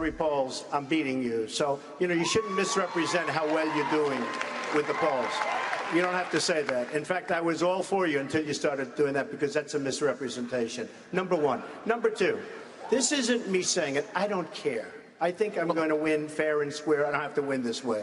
three polls, I'm beating you. So, you shouldn't misrepresent how well you're doing with the polls. You don't have to say that. In fact, I was all for you until you started doing that, because that's a misrepresentation. Number one. Number two, this isn't me saying it. I don't care. I think I'm going to win fair and square. I don't have to win this way.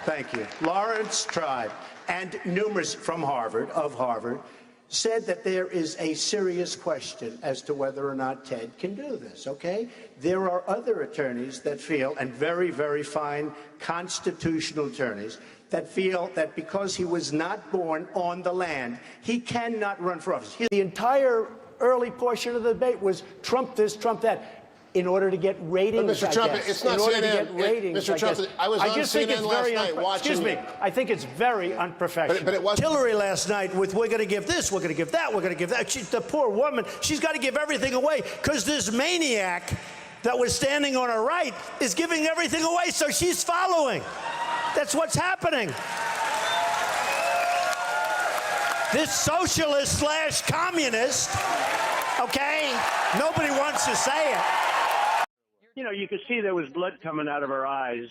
Thank you. Lawrence Tribe and numerous from Harvard, said that there is a serious question as to whether or not Ted can do this, okay? There are other attorneys that feel, and very, very fine constitutional attorneys, that feel that because he was not born on the land, he cannot run for office. The entire early portion of the debate was Trump this, Trump that. In order to get ratings, Mr. Trump, it's not CNN. To get ratings, Mr. Trump, I was on CNN last night watching. Excuse me. I think it's very unprofessional. But it was Hillary last night with, we're going to give this, we're going to give that, we're going to give that. The poor woman, she's got to give everything away because this maniac that was standing on her right is giving everything away, so she's following. That's what's happening. This socialist / communist, okay? Nobody wants to say it. You could see there was blood coming out of her eyes,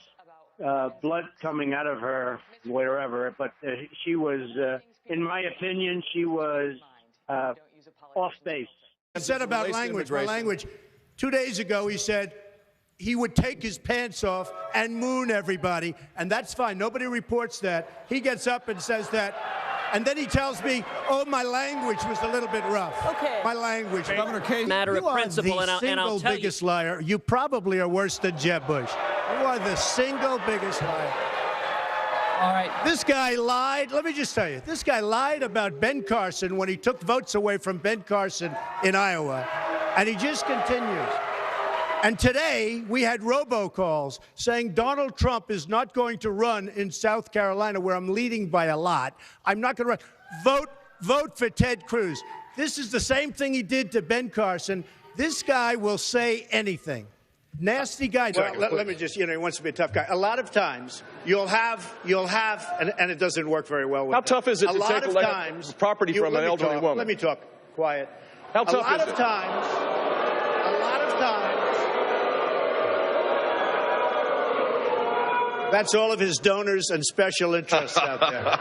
blood coming out of her wherever. But she was, in my opinion, she was off base. He said about language, my language. 2 days ago, he said he would take his pants off and moon everybody, and that's fine. Nobody reports that. He gets up and says that. And then he tells me, oh, my language was a little bit rough. Okay. My language. Governor Casey, matter of principle, and I'll tell you. You are the single biggest liar. You probably are worse than Jeb Bush. You are the single biggest liar. All right. This guy lied. Let me just tell you. This guy lied about Ben Carson when he took votes away from Ben Carson in Iowa. And he just continues. And today, we had robocalls saying Donald Trump is not going to run in South Carolina, where I'm leading by a lot. I'm not going to run. Vote for Ted Cruz. This is the same thing he did to Ben Carson. This guy will say anything. Nasty guy. Well, let me just, he wants to be a tough guy. A lot of times, you'll have, and it doesn't work very well with How tough is it to take times, property from an elderly woman? Let me talk. Quiet. How tough is it? A lot of times, that's all of his donors and special interests out there.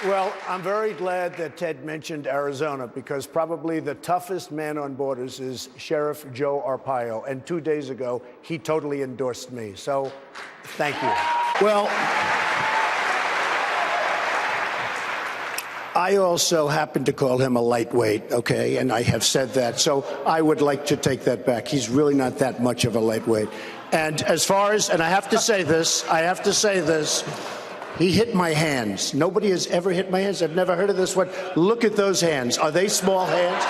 Well, I'm very glad that Ted mentioned Arizona, because probably the toughest man on borders is Sheriff Joe Arpaio. And 2 days ago, he totally endorsed me. So thank you. Well, I also happen to call him a lightweight, okay? And I have said that. So I would like to take that back. He's really not that much of a lightweight. And as far as, and I have to say this, he hit my hands. Nobody has ever hit my hands. I've never heard of this one. Look at those hands. Are they small hands?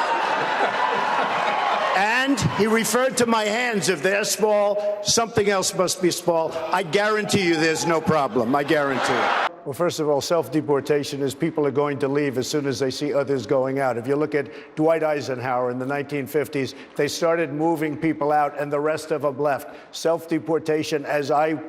And he referred to my hands. If they're small, something else must be small. I guarantee you there's no problem. I guarantee it. Well, first of all, self-deportation is people are going to leave as soon as they see others going out. If you look at Dwight Eisenhower in the 1950s, they started moving people out and the rest of them left. Self-deportation, as I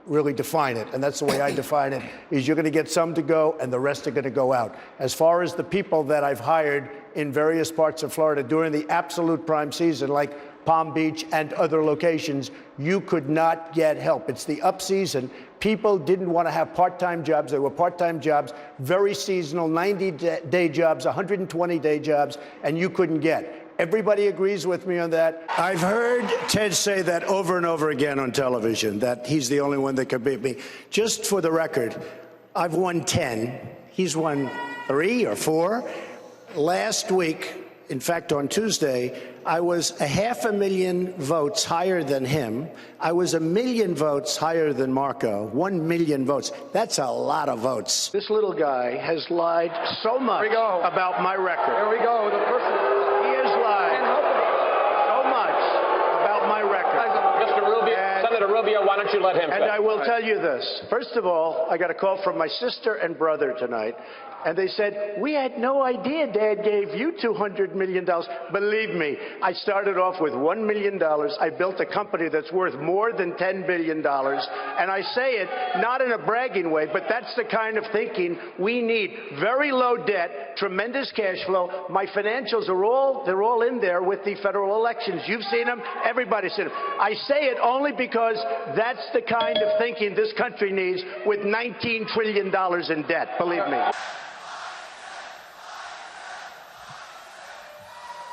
really define it, and that's the way I define it, is you're going to get some to go and the rest are going to go out. As far as the people that I've hired in various parts of Florida during the absolute prime season, like Palm Beach and other locations, you could not get help. It's the up season. People didn't want to have part-time jobs. They were part-time jobs, very seasonal, 90-day jobs, 120-day jobs, and you couldn't get. Everybody agrees with me on that. I've heard Ted say that over and over again on television, that he's the only one that can beat me. Just for the record, I've won 10. He's won 3 or 4. Last week, in fact, on Tuesday, I was 500,000 votes higher than him. I was 1 million votes higher than Marco. 1 million votes. That's a lot of votes. This little guy has lied so much about my record. Here we go. The person. He has lied so much about my record. Mr. Rubio, Senator Rubio, why don't you let him And I will tell you this. First of all, I got a call from my sister and brother tonight. And they said, we had no idea Dad gave you $200 million. Believe me, I started off with $1 million. I built a company that's worth more than $10 billion. And I say it not in a bragging way, but that's the kind of thinking we need. Very low debt, tremendous cash flow. My financials are they're all in there with the federal elections. You've seen them. Everybody's seen them. I say it only because that's the kind of thinking this country needs with $19 trillion in debt. Believe me.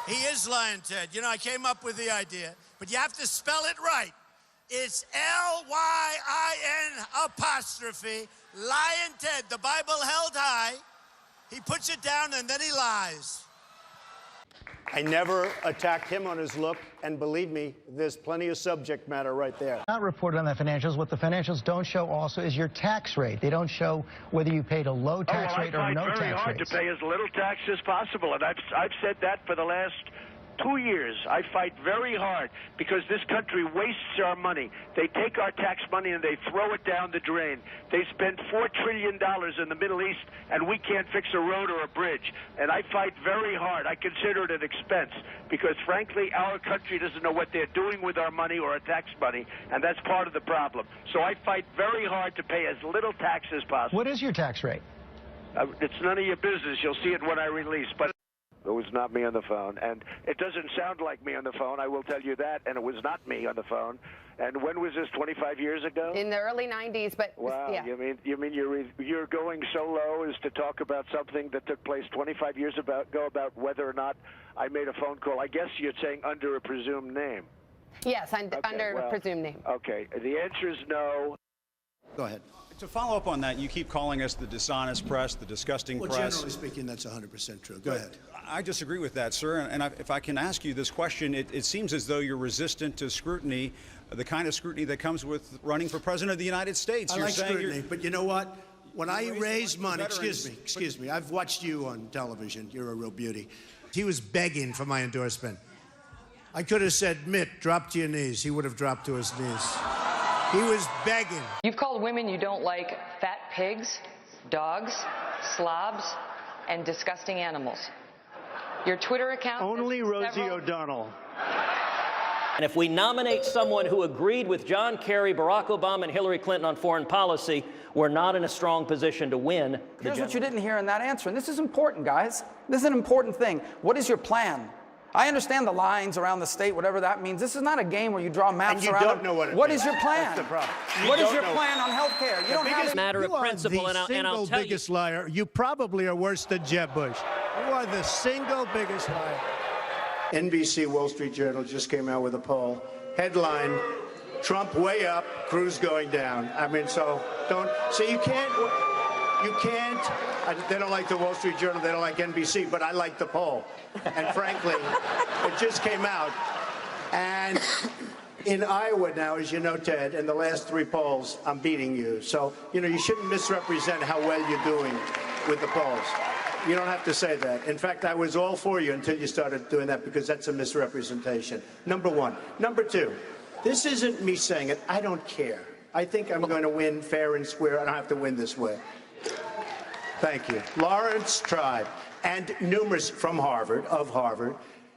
He is lying, Ted. You know, I came up with the idea, but you have to spell it right. It's L-Y-I-N apostrophe, Lion Ted. The Bible held high. He puts it down and then he lies. I never attacked him on his look, and believe me, there's plenty of subject matter right there. Not reported on the financials. What the financials don't show also is your tax rate. They don't show whether you paid a low tax rate or no tax rate. I find very hard to pay as little tax as possible, and I've said that for the last 2 years. I fight very hard because this country wastes our money. They take our tax money and they throw it down the drain. They spend $4 trillion in the Middle East, and we can't fix a road or a bridge. And I fight very hard. I consider it an expense because, frankly, our country doesn't know what they're doing with our money or our tax money, and that's part of the problem. So I fight very hard to pay as little tax as possible. What is your tax rate? It's none of your business. You'll see it when I release. But it was not me on the phone, and it doesn't sound like me on the phone, I will tell you that, and it was not me on the phone. And when was this, 25 years ago? In the early 90s, but wow, yeah. You mean you're going so low as to talk about something that took place 25 years ago about whether or not I made a phone call? I guess you're saying under a presumed name. Yes, under a presumed name. Okay, the answer is no. Go ahead. To follow up on that, you keep calling us the dishonest press, the disgusting press. Generally speaking, that's 100% true. Go ahead. I disagree with that, sir. And if I can ask you this question, it seems as though you're resistant to scrutiny, the kind of scrutiny that comes with running for president of the United States. I like scrutiny, but you know what? When I raise money, excuse me, I've watched you on television. You're a real beauty. He was begging for my endorsement. I could have said, Mitt, drop to your knees. He would have dropped to his knees. He was begging. You've called women you don't like fat pigs, dogs, slobs, and disgusting animals. Your Twitter account... Only Rosie O'Donnell. And if we nominate someone who agreed with John Kerry, Barack Obama, and Hillary Clinton on foreign policy, we're not in a strong position to win. Here's what you didn't hear in that answer, and this is important, guys. This is an important thing. What is your plan? I understand the lines around the state, whatever that means. This is not a game where you draw maps around. And you don't know what it means. What is your plan? That's the problem. What is your plan on health care? You don't have a matter of principle, and I'll tell you. You are the single biggest liar. You probably are worse than Jeb Bush. You are the single biggest liar. NBC Wall Street Journal just came out with a poll. Headline, Trump way up, Cruz going down. I mean, so you can't, they don't like the Wall Street Journal, they don't like NBC, but I like the poll. And frankly, it just came out. And in Iowa now, as you know, Ted, in the last 3 polls, I'm beating you. So, you shouldn't misrepresent how well you're doing with the polls. You don't have to say that. In fact, I was all for you until you started doing that because that's a misrepresentation. Number one. Number two, this isn't me saying it. I don't care. I think I'm going to win fair and square. I don't have to win this way. Thank you. Lawrence Tribe and numerous from Harvard,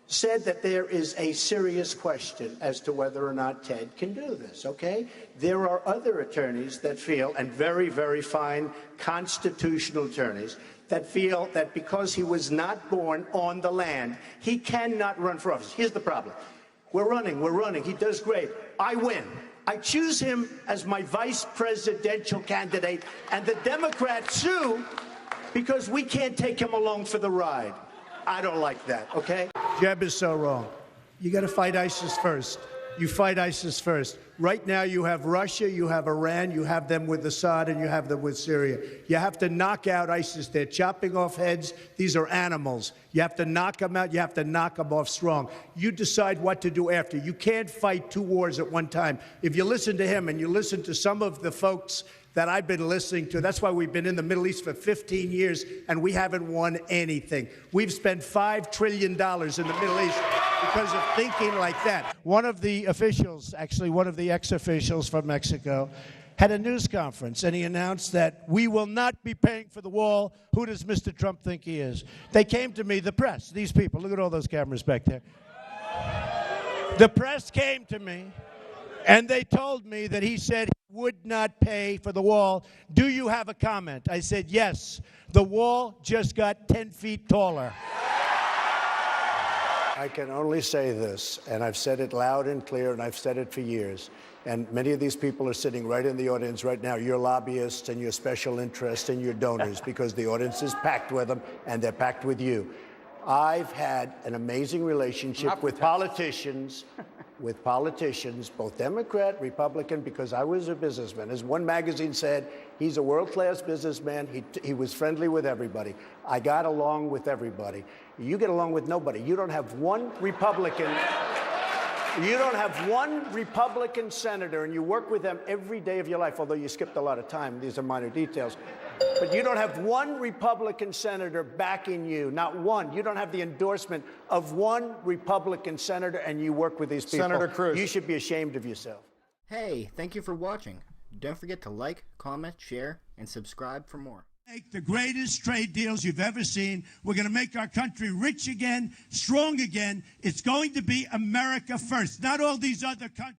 said that there is a serious question as to whether or not Ted can do this, okay? There are other attorneys that feel, and very, very fine constitutional attorneys, that feel that because he was not born on the land, he cannot run for office. Here's the problem. We're running. He does great. I win. I choose him as my vice presidential candidate, and the Democrats sue because we can't take him along for the ride. I don't like that, okay? Jeb is so wrong. You got to fight ISIS first. You fight ISIS first. Right now you have Russia, you have Iran, you have them with Assad, and you have them with Syria. You have to knock out ISIS. They're chopping off heads. These are animals. You have to knock them out. You have to knock them off strong. You decide what to do after. You can't fight 2 wars at one time. If you listen to him and you listen to some of the folks that I've been listening to. That's why we've been in the Middle East for 15 years, and we haven't won anything. We've spent $5 trillion in the Middle East because of thinking like that. One of the officials, actually one of the ex-officials from Mexico, had a news conference, and he announced that we will not be paying for the wall. Who does Mr. Trump think he is? They came to me, the press, these people. Look at all those cameras back there. The press came to me, and they told me that he said he would not pay for the wall. Do you have a comment? I said, yes. The wall just got 10 feet taller. I can only say this, and I've said it loud and clear, and I've said it for years. And many of these people are sitting right in the audience right now, your lobbyists and your special interests and your donors, because the audience is packed with them, and they're packed with you. I've had an amazing relationship with politicians, both Democrat, Republican, because I was a businessman. As one magazine said, he's a world-class businessman. He was friendly with everybody. I got along with everybody. You get along with nobody. You don't have one Republican. You don't have one Republican senator, and you work with them every day of your life, although you skipped a lot of time. These are minor details. But you don't have one Republican senator backing you, not one. You don't have the endorsement of one Republican senator, and you work with these people. Senator Cruz. You should be ashamed of yourself. Hey, thank you for watching. Don't forget to like, comment, share, and subscribe for more. Make the greatest trade deals you've ever seen. We're going to make our country rich again, strong again. It's going to be America first, not all these other countries.